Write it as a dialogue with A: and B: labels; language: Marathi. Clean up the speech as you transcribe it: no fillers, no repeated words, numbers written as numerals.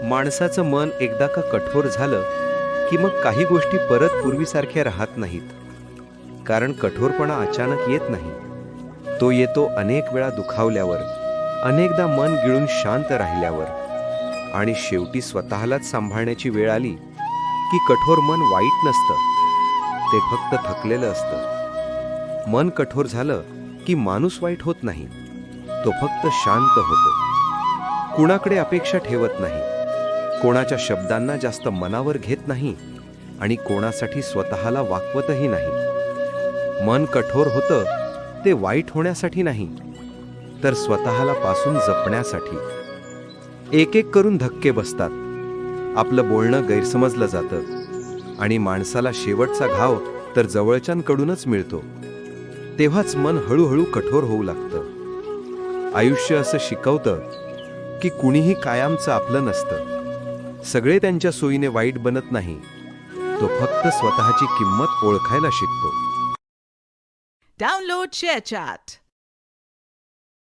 A: माणसाचं मन एकदा का कठोर झालं की मग काही गोष्टी परत पूर्वीसारख्या राहत नाहीत. कारण कठोरपणा अचानक येत नाही. तो येतो अनेक वेळा दुखावल्यावर, अनेकदा मन गिळून शांत राहिल्यावर. आणि शेवटी स्वतःलाच सांभाळण्याची वेळ आली की कठोर मन वाईट नसतं, ते फक्त थकलेलं असतं. मन कठोर झालं की माणूस वाईट होत नाही, तो फक्त शांत होतो. कुणाकडे अपेक्षा ठेवत नाही, कोणाच्या शब्दांना जास्त मनावर घेत नाही आणि कोणासाठी स्वतःला वाकवतही नाही. मन कठोर होतं ते वाईट होण्यासाठी नाही, तर स्वतःला पासून जपण्यासाठी. एक एक करून धक्के बसतात, आपलं बोलणं गैरसमजलं जातं आणि माणसाला शेवटचा घाव तर जवळच्यांकडूनच मिळतो. तेव्हाच मन हळूहळू कठोर होऊ लागतं. आयुष्य असं शिकवतं की कुणीही कायमचं आपलं नसतं. सगळे त्यांच्या सोयीने वाईट बनत नाही, तो फक्त स्वतःची किंमत ओळखायला शिकतो.
B: Download ShareChat.